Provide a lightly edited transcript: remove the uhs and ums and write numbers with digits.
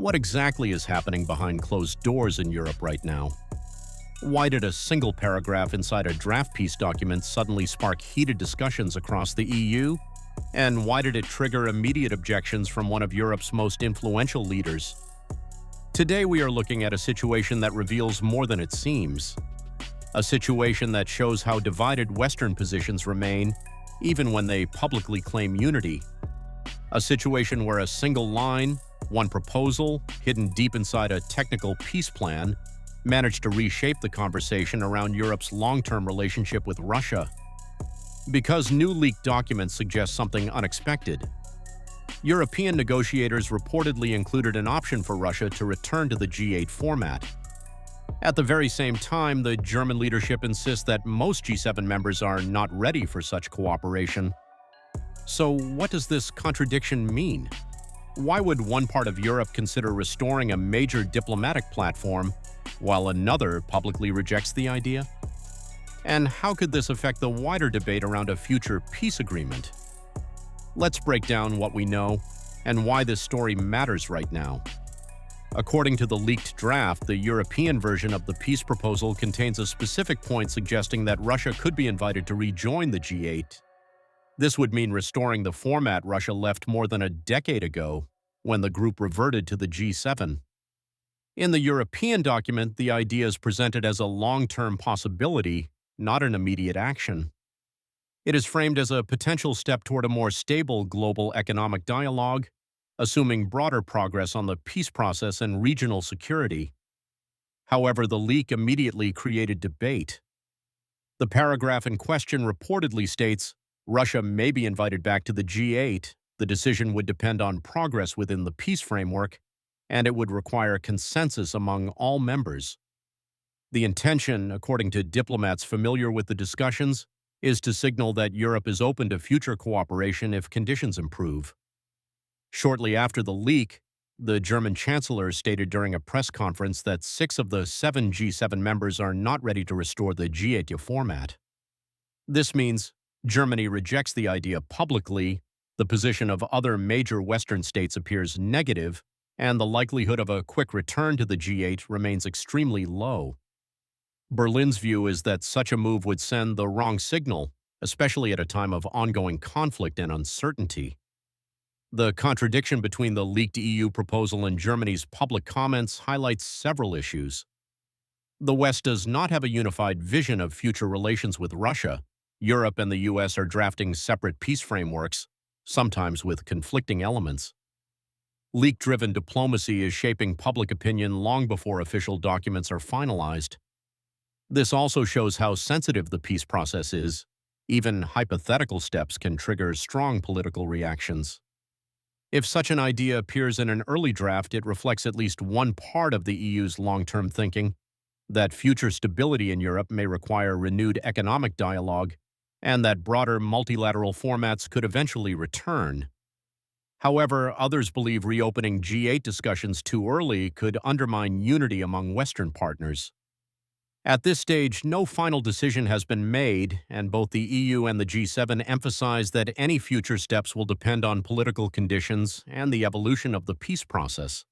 What exactly is happening behind closed doors in Europe right now? Why did a single paragraph inside a draft peace document suddenly spark heated discussions across the EU? And why did it trigger immediate objections from one of Europe's most influential leaders? Today we are looking at a situation that reveals more than it seems. A situation that shows how divided Western positions remain, even when they publicly claim unity. A situation where a single line, one proposal, hidden deep inside a technical peace plan, managed to reshape the conversation around Europe's long-term relationship with Russia. Because new leaked documents suggest something unexpected. European negotiators reportedly included an option for Russia to return to the G8 format. At the very same time, the German leadership insists that most G7 members are not ready for such cooperation. So what does this contradiction mean? Why would one part of Europe consider restoring a major diplomatic platform, while another publicly rejects the idea? And how could this affect the wider debate around a future peace agreement? Let's break down what we know and why this story matters right now. According to the leaked draft, the European version of the peace proposal contains a specific point suggesting that Russia could be invited to rejoin the G8. This would mean restoring the format Russia left more than a decade ago, when the group reverted to the G7. In the European document, the idea is presented as a long-term possibility, not an immediate action. It is framed as a potential step toward a more stable global economic dialogue, assuming broader progress on the peace process and regional security. However, the leak immediately created debate. The paragraph in question reportedly states, Russia may be invited back to the G8. The decision would depend on progress within the peace framework, and it would require consensus among all members. The intention, according to diplomats familiar with the discussions, is to signal that Europe is open to future cooperation if conditions improve. Shortly after the leak, the German chancellor stated during a press conference that 6 of the 7 G7 members are not ready to restore the G8 format. This means Germany rejects the idea publicly, the position of other major Western states appears negative, and the likelihood of a quick return to the G8 remains extremely low. Berlin's view is that such a move would send the wrong signal, especially at a time of ongoing conflict and uncertainty. The contradiction between the leaked EU proposal and Germany's public comments highlights several issues. The West does not have a unified vision of future relations with Russia. Europe and the US are drafting separate peace frameworks, sometimes with conflicting elements. Leak-driven diplomacy is shaping public opinion long before official documents are finalized. This also shows how sensitive the peace process is. Even hypothetical steps can trigger strong political reactions. If such an idea appears in an early draft, it reflects at least one part of the EU's long-term thinking, that future stability in Europe may require renewed economic dialogue, and that broader multilateral formats could eventually return. However, others believe reopening G8 discussions too early could undermine unity among Western partners. At this stage, no final decision has been made, and both the EU and the G7 emphasize that any future steps will depend on political conditions and the evolution of the peace process.